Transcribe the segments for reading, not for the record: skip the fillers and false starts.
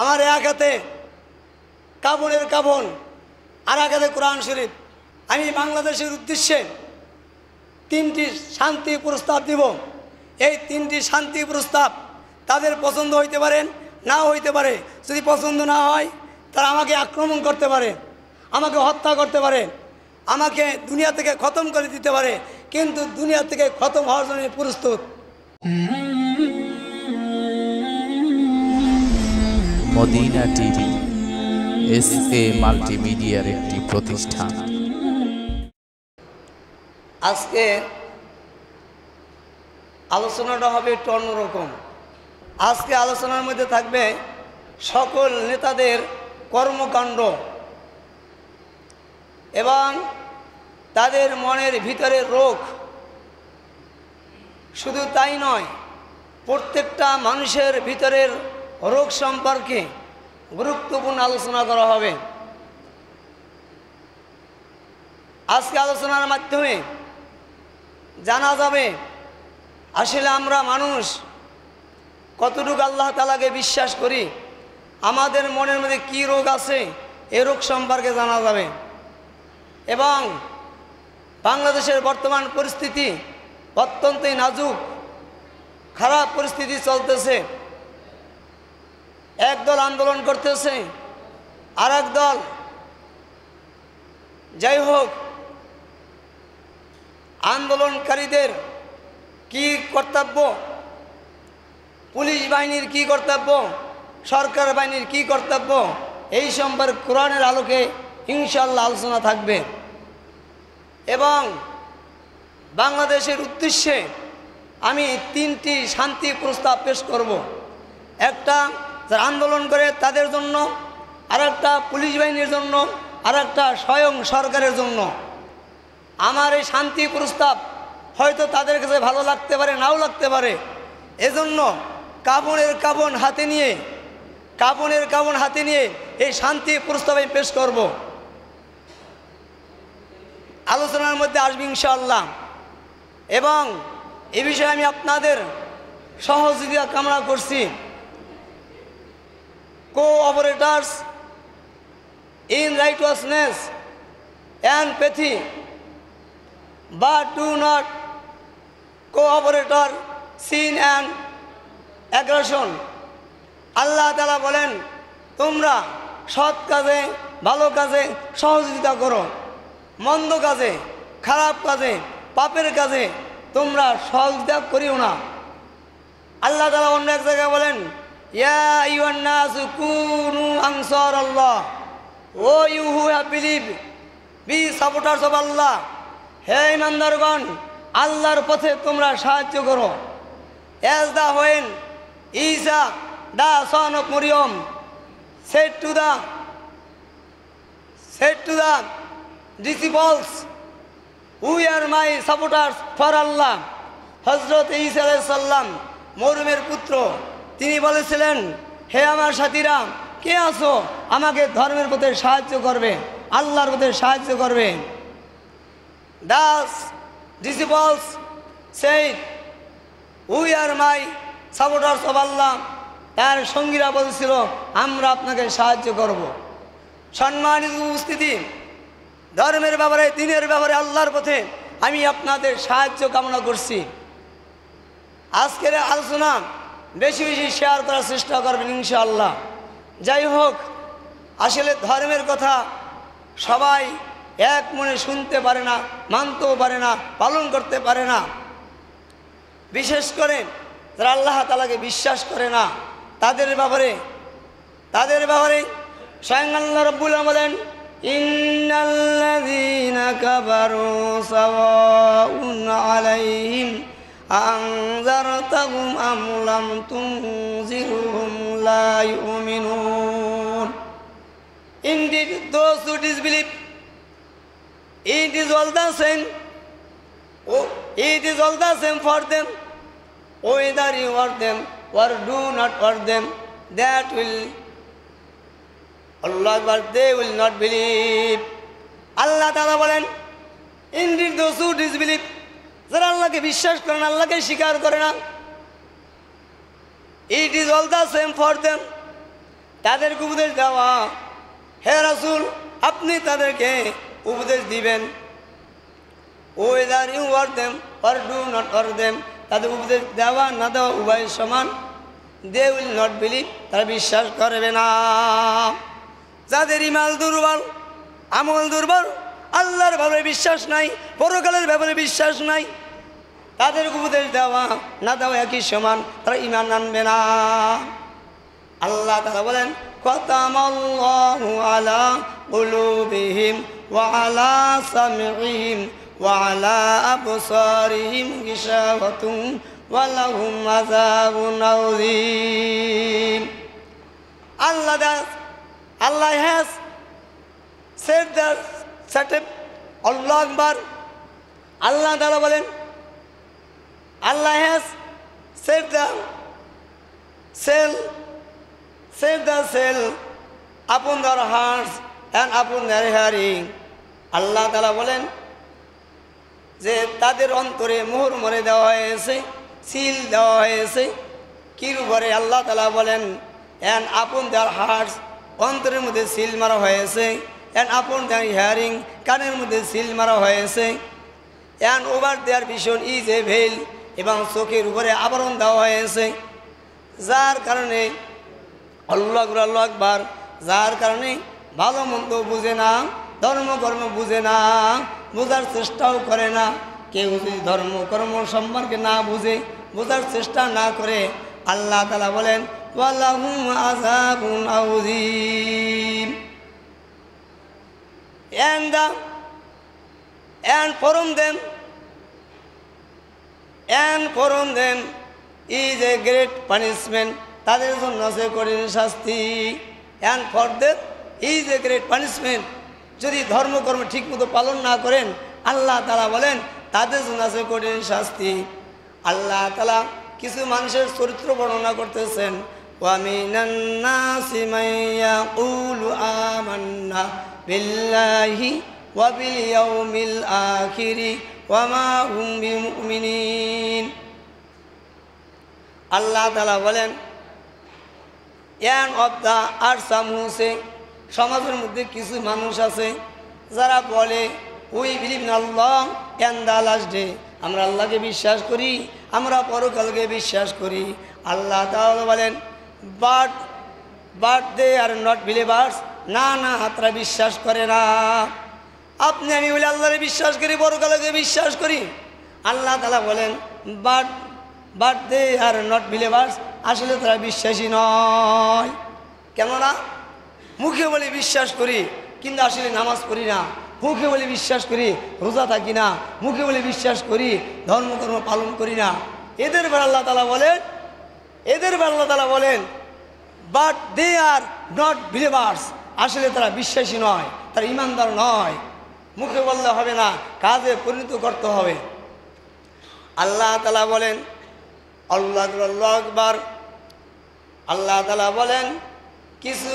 আমার এক হাতে কাবনের কাবন, আর এক হাতে কোরআন শরীফ। আমি বাংলাদেশের উদ্দেশ্যে 3টি শান্তি প্রস্তাব দিব। এই 3টি শান্তি প্রস্তাব তাদের পছন্দ হইতে পারে, নাও হইতে পারে। যদি পছন্দ না হয় তারা আমাকে আক্রমণ করতে পারে, আমাকে হত্যা করতে পারে, আমাকে দুনিয়া থেকে খতম করে দিতে পারে, কিন্তু দুনিয়া থেকে খতম হওয়ার জন্য প্রস্তুত। মদিনা টিভি এসএ মাল্টিমিডিয়ার একটি প্রতিষ্ঠান। আজকে আলোচনাটা হবে একটু অন্যরকম। আজকে আলোচনার মধ্যে থাকবে সকল নেতাদের কর্মকাণ্ড এবং তাদের মনের ভিতরের রোগ। শুধু তাই নয়, প্রত্যেকটা মানুষের ভিতরের রোগ সম্পর্কে গুরুত্বপূর্ণ আলোচনা করা হবে। আজকে আলোচনার মাধ্যমে জানা যাবে আসলে আমরা মানুষ কতটুকু আল্লাহ তাআলাকে বিশ্বাস করি, আমাদের মনের মধ্যে কি রোগ আছে এই রোগ সম্পর্কে জানা যাবে। এবং বাংলাদেশের বর্তমান পরিস্থিতি অত্যন্তই নাজুক, খারাপ পরিস্থিতি চলতেছে। একদল আন্দোলন করতেছে, আর এক দল, যাই হোক, আন্দোলনকারীদের কি কর্তব্য, পুলিশ বাহিনীর কি কর্তব্য, সরকার বাহিনীর কি কর্তব্য, এই সম্পর্কে কোরআনের আলোকে ইনশাআল্লাহ আলোচনা থাকবে। এবং বাংলাদেশের উদ্দেশ্যে আমি 3টি শান্তি প্রস্তাব পেশ করব। একটা যারা আন্দোলন করে তাদের জন্য, আর একটা পুলিশ বাহিনীর জন্য, আর একটা স্বয়ং সরকারের জন্য। আমার এই শান্তি প্রস্তাব হয়তো তাদের কাছে ভালো লাগতে পারে, নাও লাগতে পারে। এজন্য কাবনের কাবন হাতে নিয়ে এই শান্তি প্রস্তাব আমি পেশ করব। আলোচনার মধ্যে আসবে ইনশাআল্লাহ। এবং এ বিষয়ে আমি আপনাদের সহযোগিতা কামনা করছি। কোঅপারেটরস in righteousness and faith, but do not cooperate sin and aggression. আল্লাহ তাআলা বলেন, তোমরা সৎ কাজে, ভালো কাজে সহযোগিতা করো, মন্দ কাজে, খারাপ কাজে, পাপের কাজে তোমরা সহযোগিতা করিও না। আল্লাহ তাআলা অন্য এক জায়গায় বলেন, ইয়া আইয়ুহান নাসু কুনু আনসারাল্লাহ, O you who have believe, be supporters of Allah. হে ইমানদারগণ, আল্লাহর পথে তোমরা সাহায্য করো। As the when Isa the son of Maryam said to the disciples, we are my supporters for Allah. হযরত ঈসা আলাইহিস সালাম, মরিয়মের পুত্র, তিনি বলেছিলেন, হে আমার সাথীরা, কে আছো আমাকে ধর্মের পথে সাহায্য করবে, আল্লাহর পথে সাহায্য করবে। The disciples said, we are my supporters of Allah. তার সঙ্গীরা বলেছিল, আমরা আপনাকে সাহায্য করব। সম্মানিত উপস্থিতি, ধর্মের ব্যাপারে, দ্বীনের ব্যাপারে, আল্লাহর পথে আমি আপনাদের সাহায্য কামনা করছি। আজকের আলোচনা বেশি বেশি শেয়ার করার চেষ্টা করবেন ইনশাআল্লাহ। যাই হোক, আসলে ধর্মের কথা সবাই এক মনে শুনতে পারে না, মানতেও পারে না, পালন করতে পারে না। বিশেষ করে যারা আল্লাহ তাআলাকে বিশ্বাস করে না, তাদের ব্যাপারে স্বয়ং আল্লাহ রাব্বুল আলামিন বলেন, ইন্নাল্লাযীনা কাফারু সাওয়াউন আলাইহিম আনজারতাহুম আম লাম তুনজিরহুম লা ইউমিনুন। Indeed, those who disbelieve, it is all the same. Oh, it is all the same for them, whether you want them or do not want them. That will Allah, but they will not believe. Allah Ta'ala বলেন, indeed those who disbelieve, যারা আল্লাহকে বিশ্বাস করে না, আল্লাহকে স্বীকার করে না, it is all the same for them. তাদেরকে উপদেশ দেওয়া, হে রাসূল আপনি তাদেরকে উপদেশ দিবেন। Whether you warn them or do not or them, তাদের উপদেশ দেওয়া না দেওয়া উভয় সমান। দে উইল নট বিলিভ, তারা বিশ্বাস করবে না। যাদের ইমান দুর্বল, আমল দুর্বল, আল্লাহর ব্যাপারে বিশ্বাস নাই, পরকালের ব্যাপারে বিশ্বাস নাই, তাদের উপদেশ দেওয়া না দেওয়া একই সমান, তারা ইমান আনবে না। আল্লাহ তাআলা বলেন খাতামাল্লাহু আলা কুলুবিহিম ওয়া আলা সামঈহিম ওয়া আলা আবসারিহিম গিশাওয়াতুন ওয়া লাহুম আযাবুন আযীম। Allah has said that আল্লাহু আকবার। আল্লাহ তাআলা বলেন Allah has said the cell upon their hearts and upon their hearing। আল্লাহ তাআলা বলেন যে তাদের অন্তরে মোহর মরে দেওয়া হয়েছে, সিল দেওয়া হয়েছে। কির উপরে? আল্লাহ তাআলা বলেন and upon their hearts, অন্তরের মধ্যে সিল মারা হয়েছে। and upon their hearing, কানের মধ্যে সিল মারা হয়েছে। and over their vision is a veil, এবং চোখের উপরে আবরণ দেওয়া হয়েছে। যার কারণে আল্লাহু আকবার, যার কারণে ভালো মন্দ বুঝে না, ধর্মকর্ম বুঝে না, বোঝার চেষ্টাও করে না। কেউ যদি ধর্মকর্ম সম্পর্কে না বুঝে, বোঝার চেষ্টা না করে, আল্লাহ তাআলা বলেন ওয়ালাহুম আযাবুন আযীম। and from them is a great punishment, তাদের জন্য আছে কঠিন শাস্তি। and for them is a great punishment, যদি ধর্মকর্ম ঠিকমতো পালন না করেন, আল্লাহ তাআলা বলেন তাদের জন্য আছে কঠিন শাস্তি। আল্লাহ তাআলা কিছু মানুষের চরিত্র বর্ণনা করতেছেন, ওয়া মিনান নাসি মান ইয়াকুলু আমান্না বিল্লাহি ওয়া বিল ইয়াউমিল আখিরি ওয়া মা হুম বিমুমিনিন। আল্লাহ তাআলা বলেন অফ দ্য আর সাম হুসে, সমাজের মধ্যে কিছু মানুষ আছে যারা বলে we believe in Allah and the last day, আমরা আল্লাহকে বিশ্বাস করি, আমরা পরকালকে বিশ্বাস করি। আল্লাহ তাআলা বলেন but they are not believers, না তারা বিশ্বাস করে না। আপনি আমি বলি আল্লাহরে বিশ্বাস করি, পরকালকে বিশ্বাস করি। আল্লাহ তাআলা বলেন but they are not believers, আসলে তারা বিশ্বাসী নয়। কেননা মুখে বলে বিশ্বাস করি কিন্তু আসলে নামাজ পড়ি না, মুখে বলে বিশ্বাস করি রোজা থাকি না, মুখে বলে বিশ্বাস করি ধর্মকর্ম পালন করি না। এদের বেলা আল্লাহ তাআলা বলেন but they are not believers, আসলে তারা বিশ্বাসী নয়, তারা ইমানদার নয়। মুখে বললে হবে না, কাজে পরিণত করতে হবে। আল্লাহ তাআলা বলেন আল্লাহু আকবার। আল্লাহ তাআলা বলেন কিছু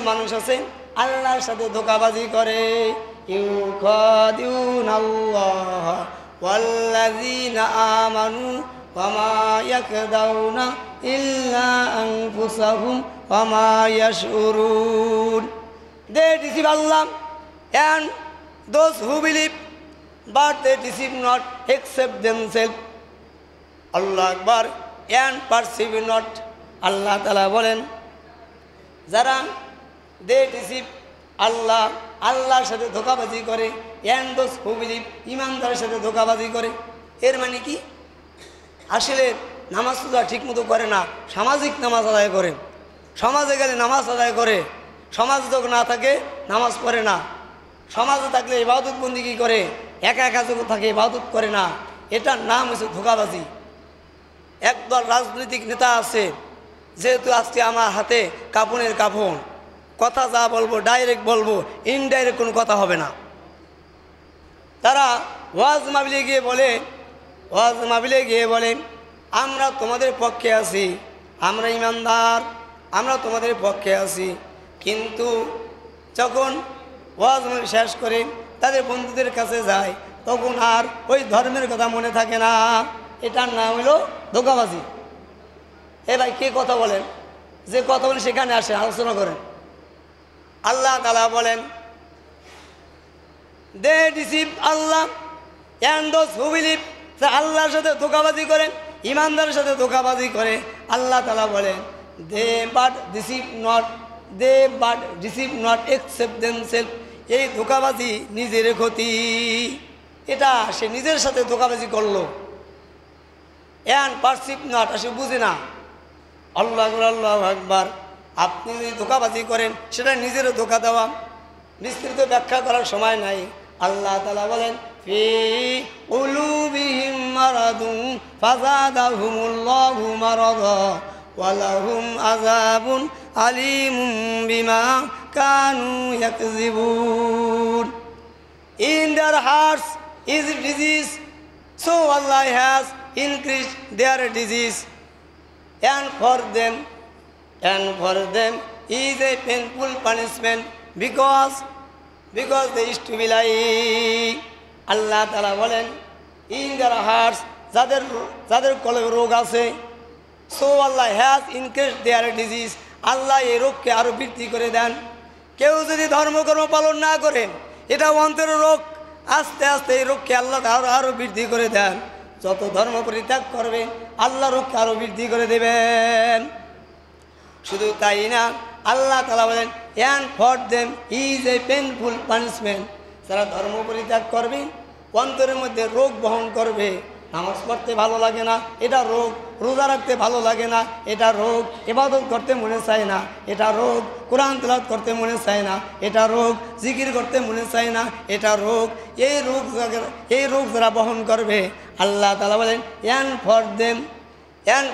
মানুষ আছে আল্লাহর সাথে ধোঁকাবাজি করে। ইউখাদিউনাল্লাহ ওয়াল্লাযীনা আমানু ওয়া মা ইয়াকদাউনা ইল্লা আনফুসাহুম ওয়া মা ইয়াশউরুন। They deceive Allah and those who believe, but they deceive not except themselves. আল্লাহু আকবার। and perceive not। আল্লাহ তাআলা বলেন যারা they deceive আল্লাহ, আল্লাহর সাথে ধোঁকাবাজি করে, and those who believe, ইমানদারের সাথে ধোঁকাবাজি করে। এর মানে কি? আসলে নামাজ রোজা ঠিক মতো করে না, সামাজিক নামাজ আদায় করে, সমাজে গেলে নামাজ আদায় করে, সমাজ যখন না থাকে নামাজ পড়ে না, সমাজে থাকলে ইবাদত বন্দেগী করে, একা যখন থাকে ইবাদত করে না। এটার নাম হচ্ছে ধোঁকাবাজি। একদল রাজনৈতিক নেতা আছে, যেহেতু আজকে আমার হাতে কাফনের কাফন, কথা যা বলবো ডাইরেক্ট বলবো, ইনডাইরেক্ট কোনো কথা হবে না। তারা ওয়াজ মাহফিলে গিয়ে বলে আমরা তোমাদের পক্ষে আছি, আমরা ইমানদার, আমরা তোমাদের পক্ষে আছি। কিন্তু যখন ওয়াজ মাহফিল শেষ করে তাদের বন্ধুদের কাছে যায়, তখন আর ওই ধর্মের কথা মনে থাকে না। এটার নাম হলো ধোঁকাবাজি। এ ভাই কে কথা বলেন? যে কথা বলেন সেখানে আসেন, আলোচনা করেন। আল্লাহ তাআলা বলেন, they deceive Allah and those who believe, আল্লাহর সাথে ধোঁকাবাজি করেন, ইমানদারের সাথে ধোঁকাবাজি করে। আল্লাহ তাআলা বলেন, they but deceive not except themselves, এই ধোঁকাবাজি নিজের ক্ষতি, এটা সে নিজের সাথে ধোঁকাবাজি করলো। অ্যান্ড পারসিভ নট, সে বুঝে না। আল্লাহু আকবার। আপনি যদি ধোঁকাবাজি করেন সেটা নিজেরও ধোঁকা দেওয়া, বিস্তৃত ব্যাখ্যা করার সময় নাই। আল্লাহ তাআলা বলেন, ফি কুলুবিহিম মারাদুন ফাযাদাহুমুল্লাহু মারাদা ওয়া লাহুম আযাবুন আলীমুম বিমা Kanu ইয়াকযিবুন। In their hearts is disease, so Allah has increased their disease, and for them is a painful punishment because they used to be lying. আল্লাহ তাআলা বলেন, in their hearts, যাদের কলবে রোগ আছে, so Allah has increased their disease, আল্লাহ এই রোগকে আরো বৃদ্ধি করে দেন। কেউ যদি ধর্মকর্ম পালন না করেন, এটা অন্তরের রোগ, আস্তে আস্তে এই রোগকে আল্লাহ আরো বৃদ্ধি করে দেন। যত ধর্ম পরিত্যাগ করবে আল্লাহ রোগকে আরো বৃদ্ধি করে দেবেন। শুধু তাই না, আল্লাহ তাআলা বলেন, and for them is a painful punishment, যারা ধর্ম পরিত্যাগ করবে অন্তরের মধ্যে রোগ বহন করবে। নামাজ পড়তে ভালো লাগে না, এটা রোগ। রোজা রাখতে ভালো লাগে না, এটা রোগ। ইবাদত করতে মনে চায় না, এটা রোগ। কোরআন তেলাওয়াত করতে মনে চায় না, এটা রোগ। জিকির করতে মনে চায় না, এটা রোগ। এই রোগ যারা বহন করবে, আল্লাহ তাআলা বলেন, and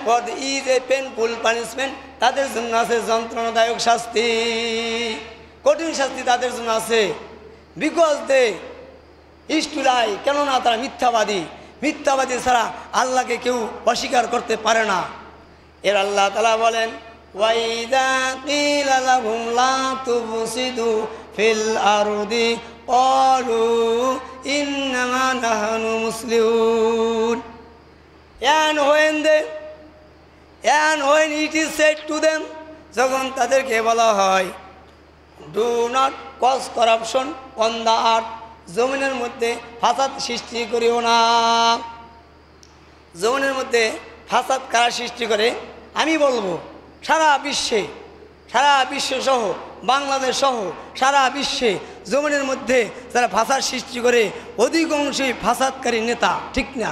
for the is a painful punishment, তাদের জন্য আছে যন্ত্রণাদায়ক শাস্তি, কঠিন শাস্তি তাদের জন্য আছে। Because they is to lie, কেননা তারা মিথ্যাবাদী ছাড়া আল্লাহকে কেউ অস্বীকার করতে পারে না। এর আল্লাহ তাআলা বলেন, ওয়াইদা কিলা লাহুম লা তুফসিদু ফিল আরদি ক্বালু ইন্নামা নাহনু মুসলিহুন। And when it is said to them, যখন তাদেরকে বলা হয়, do not cause corruption on the earth, জমিনের মধ্যে ফাসাদ সৃষ্টি করিও না। জমিনের মধ্যে ফাসাদ কারা সৃষ্টি করে? আমি বলবো সারা বিশ্ব সহ বাংলাদেশ সহ সারা বিশ্বে জমিনের মধ্যে যারা ফাসাদ সৃষ্টি করে অধিকাংশই ফাসাদকারী নেতা, ঠিক না?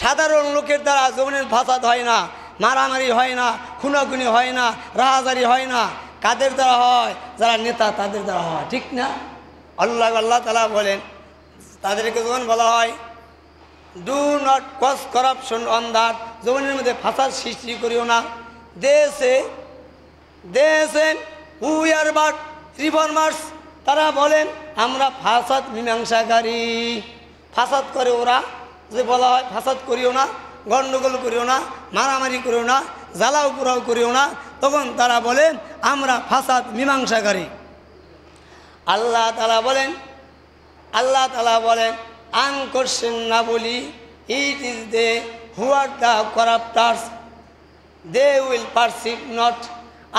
সাধারণ লোকের দ্বারা জমিনের ফাসাদ হয় না, মারামারি হয় না, খুনাখুনি হয় না, রাহাজারি হয় না। কাদের দ্বারা হয়? যারা নেতা, তাদের দ্বারা হয়, ঠিক না? আল্লাহ তাআলা বলেন, তাদেরকে যখন বলা হয় do not cause corruption on that, জমিনের মধ্যে ফাসাদ সৃষ্টি করিও না। দেশে উই আর বাট রিফর্মার্স, তারা বলেন আমরা ফাসাদ মীমাংসাকারী। ফাসাদ করে ওরা, যে বলা হয় ফাসাদ করিও না, গণ্ডগোল করিও না, মারামারি করিও না, জ্বালাও পোড়াও করিও না, তখন তারা বলেন আমরা ফাসাদ মীমাংসাকারী। আল্লাহ তাআলা বলেন unquestionably it is they who are the corrupters, they will perceive not.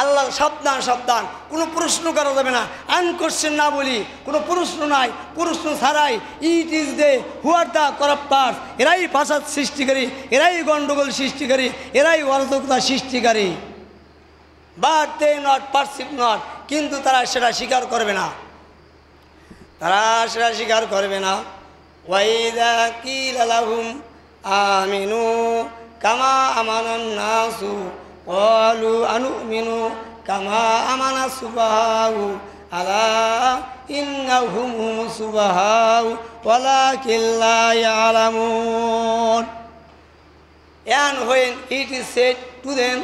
আল্লাহ সাবধান, কোনো প্রশ্ন করা যাবে না। আনকোয়েশ্চেনেবলি, কোনো প্রশ্ন নাই, প্রশ্ন ছাড়াই it is they who are the করাপ্টার্স, এরাই ফাসাদ সৃষ্টিকারী, এরাই গণ্ডগোল সৃষ্টিকারী, এরাই অরাজকতা সৃষ্টিকারী। But they not perceive not, কিন্তু তারা সেটা স্বীকার করবে না, ওয়াইদা কিলা লাহুম আমিনু কামা আমানান নাসু ক্বালু আনুমিনু কামা আমানা সুফাহাউ আলা ইন্নাহুম হুমুস সুফাহাউ ওয়ালাকিন লা ইয়ালামুন। And when it is said to them,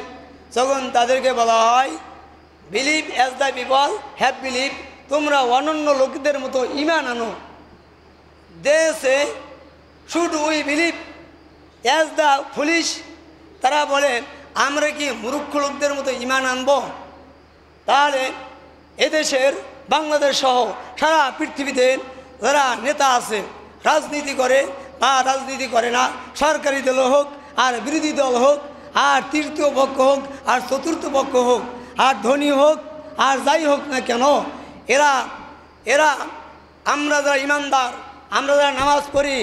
যখন তাদেরকে বলা হয় believe as the people have believe, তোমরা অনন্য লোকদের মতো ঈমান আনো। দেশে should we believe as the foolish, তারা বলেন আমরা কি মূর্খ লোকদের মতো ঈমান আনবো? তাহলে এদেশের বাংলাদেশ সহ সারা পৃথিবীতে যারা নেতা আছে, রাজনীতি করে বা রাজনীতি করে না, সরকারি দল হোক আর বিরোধী দল হোক, আর তৃতীয় পক্ষ হোক আর চতুর্থ পক্ষ হোক আর ধনী হোক আর যাই হোক না কেন, এরা এরা আমরা যারা ইমানদার, আমরা যারা নামাজ পড়ি,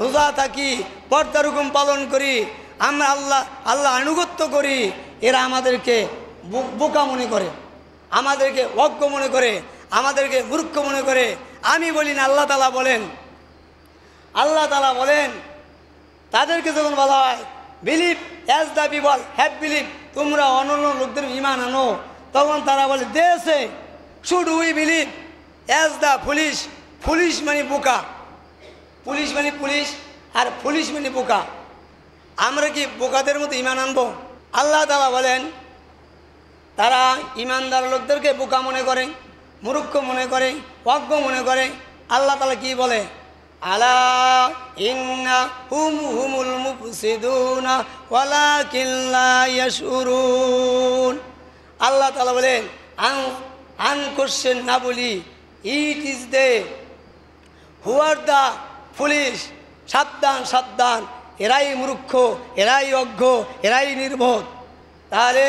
রোজা থাকি, পর্দার হুকুম পালন করি, আমরা আল্লাহ আনুগত্য করি, এরা আমাদেরকে বোকা মনে করে, আমাদেরকে অজ্ঞ মনে করে, আমাদেরকে মূর্খ মনে করে। আমি বলি না, আল্লাহ তাআলা বলেন, আল্লাহ তাআলা বলেন তাদেরকে যখন বলা হয় believe as the people have believe, তোমরা অন্যান্য লোকদের ইমান আনো, তখন তারা বলে দেশে should we believe as the foolish. Foolish মানে বোকা, পুলিশ মানে পুলিশ আর পুলিশ মানে বোকা। আমরা কি বোকাদের মতো ইমান আনবো? আল্লাহ তাআলা বলেন তারা ইমানদার লোকদেরকে বোকা মনে করে, মূর্খ মনে করে, অজ্ঞ মনে করে। আল্লাহ তাআলা কি বলে? আলা ইন্না হুমুল মুফসিদুনা ওয়ালাকিন লা ইয়াশউরুন। আল্লাহ তাআলা বলেন আনকোশ্চেন না বলি, it is they who are the foolish. সাবধান সাবধান, এরাই মূর্খ, এরাই অজ্ঞ, এরাই নির্বোধ। তাহলে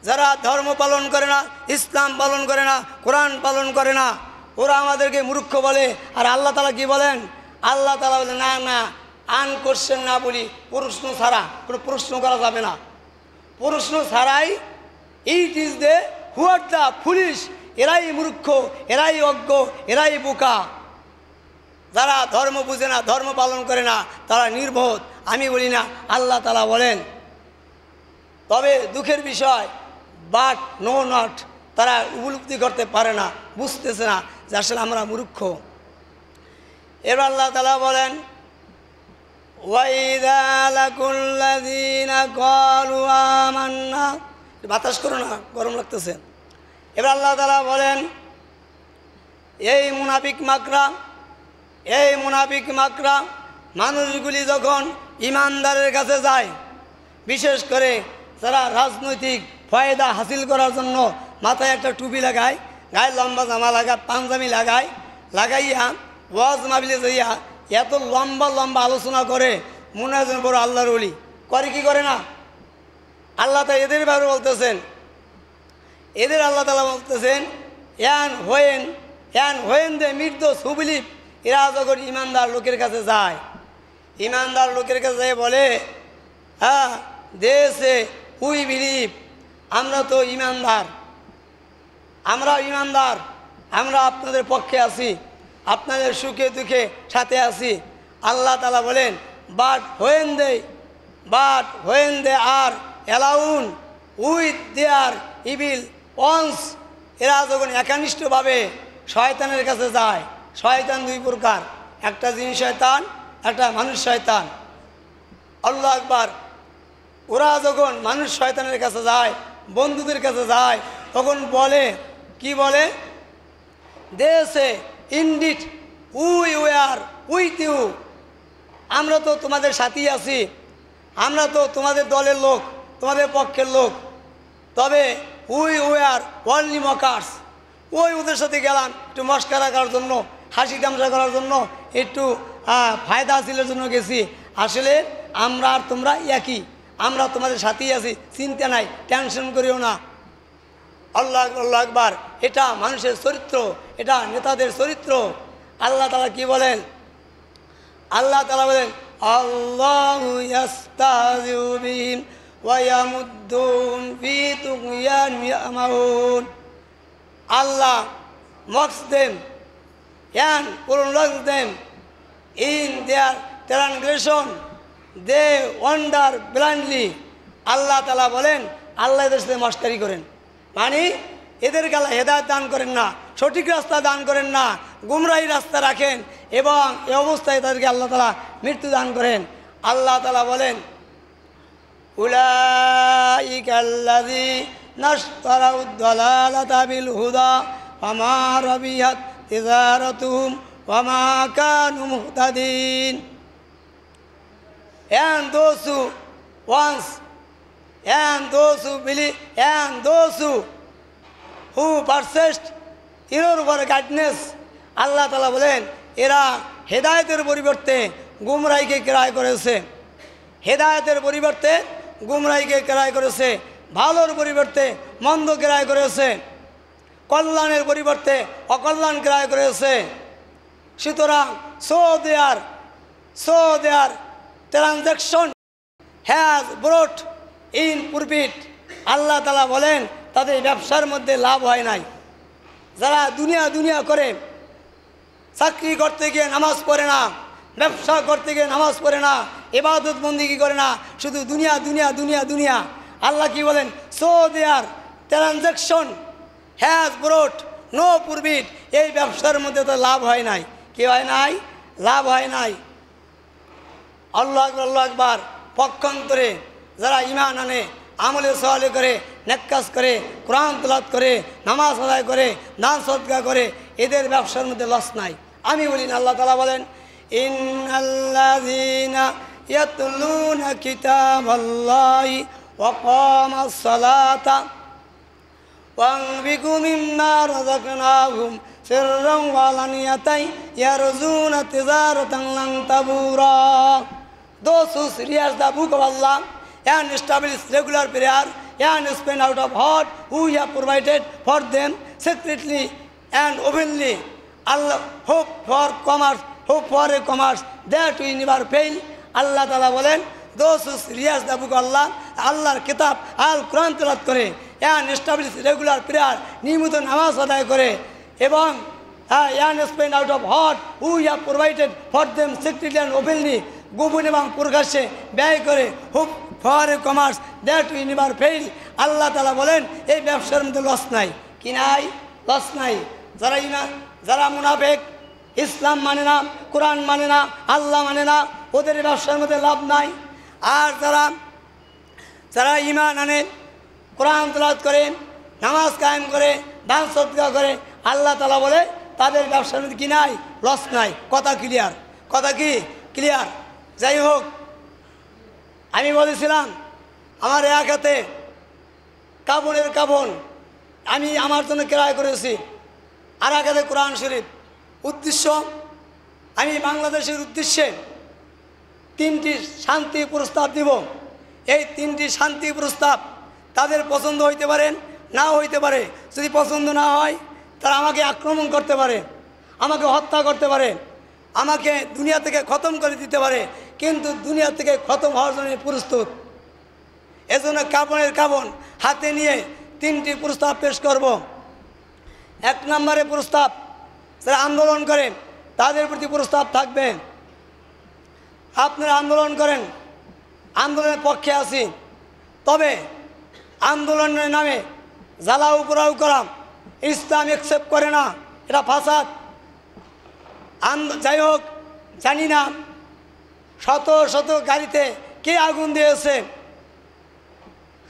যারা ধর্ম পালন করে না, ইসলাম পালন করে না, কোরআন পালন করে না, ওরা আমাদেরকে মূর্খ বলে। আর আল্লাহ তাআলা কি বলেন? আল্লাহ তাআলা বলেন না না, আনকোশ্চেন না বলি, প্রশ্ন ছাড়া, কোনো প্রশ্ন করা যাবে না, প্রশ্ন ছাড়াই it is they who are the foolish. এরাই মূর্খ, এরাই অজ্ঞ, এরাই বোকা। যারা ধর্ম বুঝে না, ধর্ম পালন করে না, তারা নির্বোধ। আমি বলি না, আল্লাহ তাআলা বলেন। তবে দুঃখের বিষয়, বাট নো নট, তারা উপলব্ধি করতে পারে না, বুঝতেছে না যে আসলে আমরা মূর্খ। এবার আল্লাহ তাআলা বলেন ওয়াইদা লাকুল্লাযিনা ক্বালু আমান্না। বাতাস করো না, গরম লাগতেছে। এবার আল্লাহ তাআলা বলেন এই মুনাফিক মাকরা মানুষগুলি যখন ইমানদারের কাছে যায়, বিশেষ করে যারা রাজনৈতিক ফায়দা হাসিল করার জন্য মাথায় একটা টুপি লাগায়, গায়ে লম্বা জামা লাগায়, পাঞ্জাবি লাগাইয়া ওয়াজ মাহফিলে যাইয়া এত লম্বা লম্বা আলোচনা করে, মনে হয় যেন বড় আল্লাহর ওলি। করে কি করে না? আল্লাহ তাআলা এদের ব্যাপারে বলতেছেন, এদের আল্লাহ তাআলা বলতেছেন and when they meet those who believe. এরা যখন ইমানদার লোকের কাছে যায়, ইমানদার লোকের কাছে যায় বলে হ্যাঁ দেশে উই বিলিভ, আমরা তো ইমানদার, আমরা আপনাদের পক্ষে আছি, আপনাদের সুখে দুঃখে সাথে আছি। আল্লাহ তাআলা বলেন but when they are alone with their evil ones. এরা যখন একানিষ্ঠভাবে শয়তানের কাছে যায়, শয়তান দুই প্রকার, একটা জিন শয়তান, একটা মানুষ শয়তান। আল্লাহু আকবার। ওরা যখন মানুষ শয়তানের কাছে যায়, বন্ধুদের কাছে যায়, তখন বলে কি বলে? দেশে indeed we are with you, আমরা তো তোমাদের সাথেই আছি, আমরা তো তোমাদের দলের লোক, তোমাদের পক্ষের লোক। তবে উই আর অনলি মকার্স, ওদের সাথে গেলাম একটু মস্করা করার জন্য, হাসি তামাশা করার জন্য, একটু ফায়দা হাসিলের জন্য গেছি। আসলে আমরা আর তোমরা একই, আমরা তোমাদের সাথেই আছি, চিন্তা নাই, টেনশন করিও না। আল্লাহ আকবার। এটা মানুষের চরিত্র, এটা নেতাদের চরিত্র। আল্লাহ তাআলা কি বলেন? আল্লাহ তাআলা বলেন আল্লাহু ইস্তাহজিউ বিহিম ওয়া ইয়ামুদ্দুহুম ফি তুগয়ানিহিম ইয়ামাউন। আল্লাহ mocks them and prolongs them in their transgression, they wander blindly. আল্লাহ তাআলা বলেন আল্লাহ এদের সাথে মস্করি করেন, মানে এদেরকে আল্লাহ হেদায়েত দান করেন না, সঠিক রাস্তা দান করেন না, গুমরাহি রাস্তা রাখেন, এবং এ অবস্থায় তাদেরকে আল্লাহ তাআলা মৃত্যু দান করেন। আল্লাহ তাআলা বলেন উলাইকাল্লাযীনা ইশতারাউদ দালালাতা বিল হুদা ওয়ামা রাবিহাত তিজারাতুহুম ওয়ামা Kanu মুহতাদিন। And those who once, and those who believe, and those who persist in your guidance. আল্লাহ তাআলা বলেন এরা হেদায়েতের পরিবর্তে গুমরাহিকে ক্রয় করেছে, হেদায়েতের পরিবর্তে গুমরাহিকে ক্রয় করেছে, ভালোর পরিবর্তে মন্দ ক্রয় করেছে, কল্যাণের পরিবর্তে অকল্যাণ ক্রয় করেছে। সুতরাং so their transaction has brought in profit। আল্লাহ তাআলা বলেন তাদের ব্যবসার মধ্যে লাভ হয় নাই। যারা দুনিয়া করে, চাকরি করতে গিয়ে নামাজ পড়ে না, ব্যবসা করতে গিয়ে নামাজ পড়ে না, ইবাদত বন্দেগী করে না, শুধু দুনিয়া। আল্লাহ কি বলেন? so their transaction has brought no profit। এই ব্যবসার মধ্যে তো লাভ হয় নাই। কি হয় নাই? লাভ হয় নাই। আল্লাহ আকবার। পক্ষান্তরে যারা ঈমান আনে, আমলে সালেহ করে, নেক কাজ করে, কোরআন তেলাওয়াত করে, নামাজ আদায় করে, দান সদকা করে, এদের ব্যবসার মধ্যে লস নাই। আমি বলি না, আল্লাহ তাআলা বলেন ইন্নাল্লাযীনা ইয়াতলুনা কিতাবাল্লাহি ওয়া আকামাস সালাতা ওয়া আনফিকু মিম্মা রাযাকনাহুম সিররান ওয়া আলানিয়াতান ইয়ারজুনা তিজারাতান লান তাবুরা। Those who read the book of Allah and establish regular prayer and spend out of heart who have provided for them secretly and openly, Allah hope for a commerce that we never fail। আল্লাহ তাআলা বলেন those who read the book of Allah, আল্লাহর কিতাব আল কোরআন তেলাওয়াত করে, and establish regular prayer, নিয়মিত নামাজ আদায় করে, এবং and spend out of heart who have provided for them secretly and openly, গোপন এবং প্রকাশ্যে ব্যয় করে, hope for a commerce that we never fail. আল্লাহ তাআলা বলেন এই ব্যবসার মধ্যে লস নাই। কি নাই? লস নাই। যারা মুনাফিক, ইসলাম মানে না, কোরআন মানে না, আল্লাহ মানে না, ওদের ব্যবসার মধ্যে লাভ নাই। আর যারা ঈমান আনে, কোরআন তেলাওয়াত করে, নামাজ কায়েম করে, দান সদকা করে, আল্লাহ তাআলা বলে তাদের ব্যবসার মধ্যে কি নাই? লস নাই। কথা ক্লিয়ার? কথা কি ক্লিয়ার? যাই হোক, আমি বলেছিলাম আমার এক হাতে কাপড়ের কাপড় আমি আমার জন্য ক্রয় করেছি, আর এক হাতে কোরআন শরীফ। উদ্দেশ্য, আমি বাংলাদেশের উদ্দেশ্যে 3টি শান্তি প্রস্তাব দিব। এই 3টি শান্তি প্রস্তাব তাদের পছন্দ হইতে পারে, নাও হইতে পারে। যদি পছন্দ না হয় তারা আমাকে আক্রমণ করতে পারে, আমাকে হত্যা করতে পারে, আমাকে দুনিয়া থেকে খতম করে দিতে পারে, কিন্তু দুনিয়া থেকে খতম হওয়ার জন্য প্রস্তুত। এজন্য কাপড়ের কাপড় হাতে নিয়ে 3টি প্রস্তাব পেশ করব। 1 নম্বরে প্রস্তাব, যারা আন্দোলন করেন তাদের প্রতি প্রস্তাব থাকবে, আপনারা আন্দোলন করেন, আন্দোলনের পক্ষে আছি, তবে আন্দোলনের নামে জ্বালাও পোড়াও করা ইসলাম একসেপ্ট করে না, এটা ফাসাদ। যাই হোক, জানি না শত গাড়িতে কে আগুন দিয়েছে।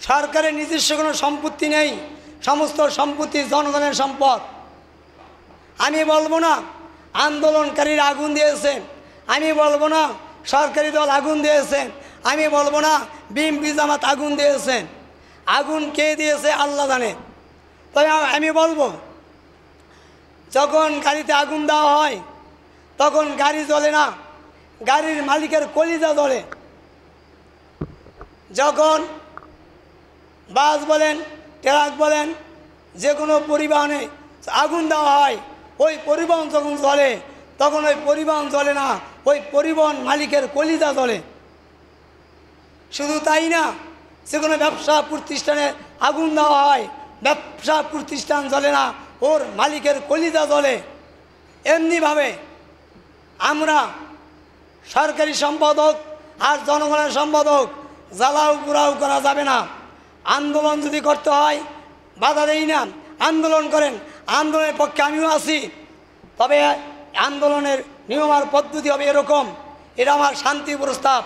সরকারের নিজস্ব কোনো সম্পত্তি নেই, সমস্ত সম্পত্তি জনগণের সম্পদ। আমি বলবো না আন্দোলনকারীরা আগুন দিয়েছে, আমি বলবো না সরকারি দল আগুন দিয়েছে, আমি বলবো না বিএনপি জামাত আগুন দিয়েছে। আগুন কে দিয়েছে আল্লাহ জানে। তবে আমি বলবো, যখন গাড়িতে আগুন দেওয়া হয় তখন গাড়ি জ্বলে না, গাড়ির মালিকের কলিজা জ্বলে। যখন বাস বলেন, ট্রাক বলেন, যে কোনো পরিবহনে আগুন দেওয়া হয়, ওই পরিবহন যখন জ্বলে তখন ওই পরিবহন জ্বলে না, ওই পরিবহন মালিকের কলিজা জ্বলে। শুধু তাই না, যে কোনো ব্যবসা প্রতিষ্ঠানে আগুন দেওয়া হয়, ব্যবসা প্রতিষ্ঠান জ্বলে না, ওর মালিকের কলিজা জ্বলে। এমনিভাবে আমরা সরকারি সম্পদ হোক আর জনগণের সম্পদ হোক জ্বালাও পোড়াও করা যাবে না। আন্দোলন যদি করতে হয় বাধা দেই না, আন্দোলন করেন, আন্দোলনের পক্ষে আমিও আছি। তবে আন্দোলনের নিয়ম আর পদ্ধতি হবে এরকম। এটা আমার শান্তি প্রস্তাব।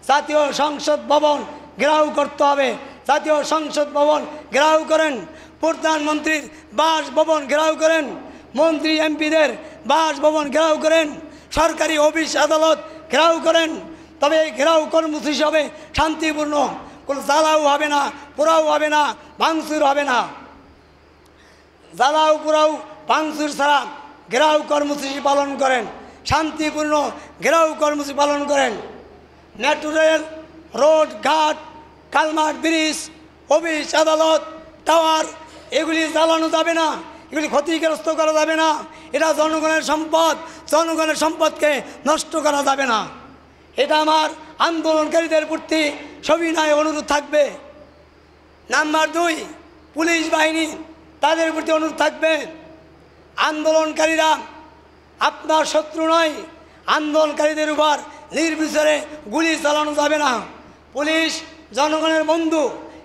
জাতীয় সংসদ ভবন ঘেরাও করতে হবে, জাতীয় সংসদ ভবন ঘেরাও করেন, প্রধানমন্ত্রীর বাসভবন ঘেরাও করেন, মন্ত্রী এমপিদের বাসভবন ঘেরাও করেন, সরকারি অফিস আদালত ঘেরাও করেন। তবে এই ঘেরাও কর্মসূচি হবে শান্তিপূর্ণ, কোনো জ্বালাও হবে না, পোড়াও হবে না, ভাঙচুর হবে না। জ্বালাও পোড়াও ভাঙচুর ছাড়া ঘেরাও কর্মসূচি পালন করেন, শান্তিপূর্ণ ঘেরাও কর্মসূচি পালন করেন। মেট্রো রেল, রোড ঘাট কালমার্ট ব্রিজ, অফিস, আদালত, টাওয়ার এগুলি জ্বালানো যাবে না, এগুলি ক্ষতিগ্রস্ত করা যাবে না। এটা জনগণের সম্পদ, জনগণের সম্পদকে নষ্ট করা যাবে না। এটা আমার আন্দোলনকারীদের প্রতি সবিনয় অনুরোধ থাকবে। নাম্বার 2, পুলিশ বাহিনী, তাদের প্রতি অনুরোধ থাকবে, আন্দোলনকারীরা আপনার শত্রু নয়। আন্দোলনকারীদের উপর নির্বিচারে গুলি চালানো যাবে না। পুলিশ জনগণের বন্ধু,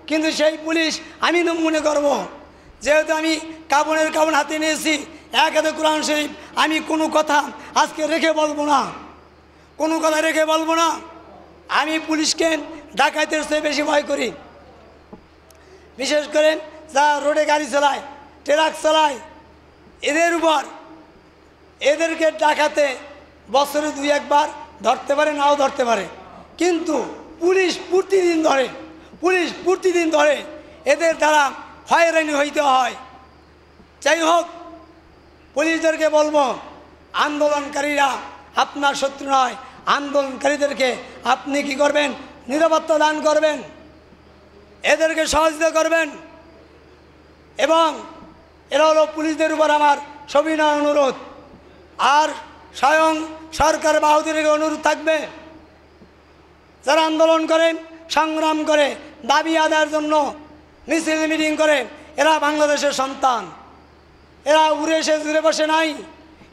কিন্তু সেই পুলিশ আমি মনে করব, যেহেতু আমি কাবনের কাবন হাতে নিয়েছি, এক হাতে কোরআন শরীফ, আমি কোনো কথা আজকে রেখে বলবো না, কোনো কথা রেখে বলবো না। আমি পুলিশকে ডাকাতের চেয়ে বেশি ভয় করি। বিশেষ করে যা রোডে গাড়ি চালায়, ট্রাক চালায়, এদের উপর, এদেরকে ডাকাতে বছরে 2-1 বার ধরতে পারে, নাও ধরতে পারে, কিন্তু পুলিশ প্রতিদিন ধরে এদের দ্বারা হয়রানি হইতে হয়। যাই হোক, পুলিশদেরকে বলবো, আন্দোলনকারীরা আপনার শত্রু নয়। আন্দোলনকারীদেরকে আপনি কি করবেন? নিরাপত্তা দান করবেন, এদেরকে সহযোগিতা করবেন। এবং এরা হলো পুলিশদের উপর আমার সবিনয় অনুরোধ। আর স্বয়ং সরকার বাহাদুরের অনুরোধ থাকবে, যারা আন্দোলন করে, সংগ্রাম করে, দাবি আদায়ের জন্য মিছিল মিটিং করে, এরা বাংলাদেশের সন্তান। এরা উড়ে এসে জুড়ে বসে নাই।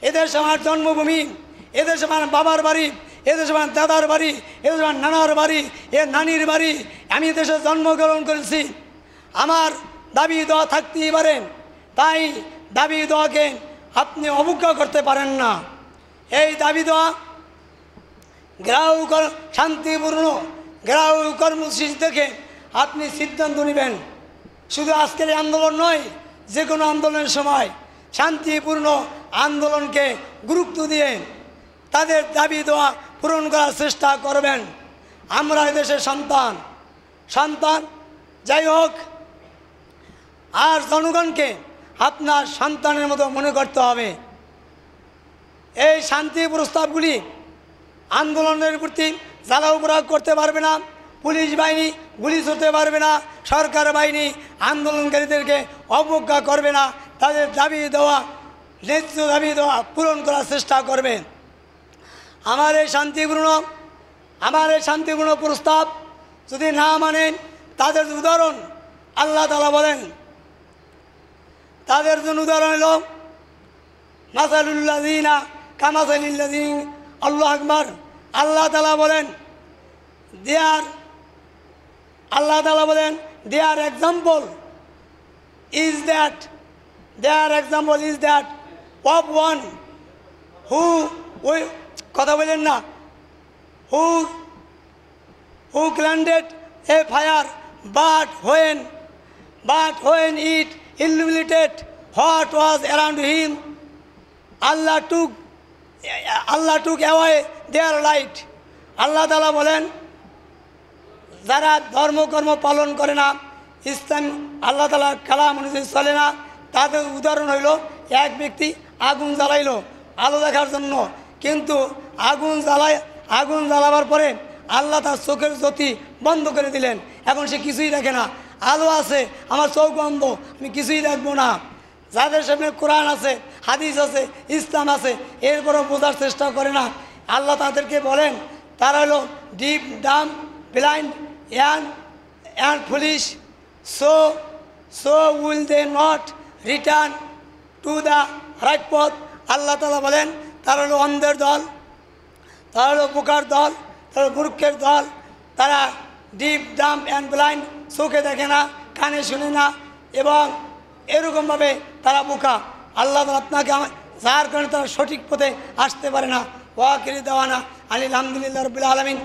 এদেশ আমার জন্মভূমি, এদেশ আমার বাবার বাড়ি, এদেশ আমার দাদার বাড়ি, এদেশ আমার নানার বাড়ি, এর নানির বাড়ি। আমি দেশে জন্মগ্রহণ করেছি, আমার দাবি দেওয়া থাকতেই পারে। তাই দাবি দেওয়াকে আপনি অবজ্ঞা করতে পারেন না। এই দাবি দেওয়া গ্রাহক শান্তিপূর্ণ গ্রাহক কর্মসূচি দেখে আপনি সিদ্ধান্ত নেবেন। শুধু আজকের এই আন্দোলন নয়, যে কোনো আন্দোলনের সময় শান্তিপূর্ণ আন্দোলনকে গুরুত্ব দিয়ে তাদের দাবি দেওয়া পূরণ করার চেষ্টা করবেন। আমরা এদেশের সন্তান। যাই হোক, আর জনগণকে আপনার সন্তানের মতো মনে করতে হবে। এই শান্তি প্রস্তাবগুলি আন্দোলনের প্রতি জ্বালাও প্রয়োগ করতে পারবে না, পুলিশ বাহিনী গুলি ছুটতে পারবে না, সরকার বাহিনী আন্দোলনকারীদেরকে অবজ্ঞা করবে না, তাদের দাবি দেওয়া, ন্যায্য দাবি দেওয়া পূরণ করার চেষ্টা করবে। আমার এই শান্তিপূর্ণ প্রস্তাব যদি না মানেন, তাদের উদাহরণ আল্লাহ তাআলা বলেন, তাদের জন্য উদাহরণ হলো মাসালুল্লাযিনা কামাসালিল্লাযিন। আল্লাহু আকবার। আল্লাহ তাআলা বলেন their example is that of one who কথা বলেন না, who climbed a fire, but when it illuminated what was around him, Allah took away their light. আল্লাহ তাআলা বলেন, যারা ধর্মকর্ম পালন করে না, ইসলাম আল্লাহ তাআলার কালাম অনুযায়ী চলে না, তাদের উদাহরণ হইল এক ব্যক্তি আগুন জ্বালাইলো আলো দেখার জন্য, কিন্তু আগুন জ্বালাবার পরে আল্লাহ তার চোখের জ্যোতি বন্ধ করে দিলেন। এখন সে কিছুই দেখে না। আলো আছে, আমার চোখ বন্ধ, আমি কিছুই দেখবো না। যাদের সামনে কোরআন আছে, হাদিস আছে, ইসলাম আছে, এরপরও বোঝার চেষ্টা করে না, আল্লাহ তাদেরকে বলেন তারা হলো deep Dam blind and foolish, so will they not return to the right path. আল্লাহ তাআলা বলেন তারা হলো অন্ধের দল, তারা হলো বোকার দল, তারা মূর্খের দল, তারা ডিপ ডাম অ্যান্ড ব্লাইন্ড, চোখে দেখে না, কানে শুনে না, এবং এরকমভাবে তারা বোকা। আল্লাহ তাআলা আপনাকে যার কারণে তারা সঠিক পথে আসতে পারে না। ওয়াকিরি দাওয়ানা আলহামদুলিল্লাহি রাব্বিল আলামিন।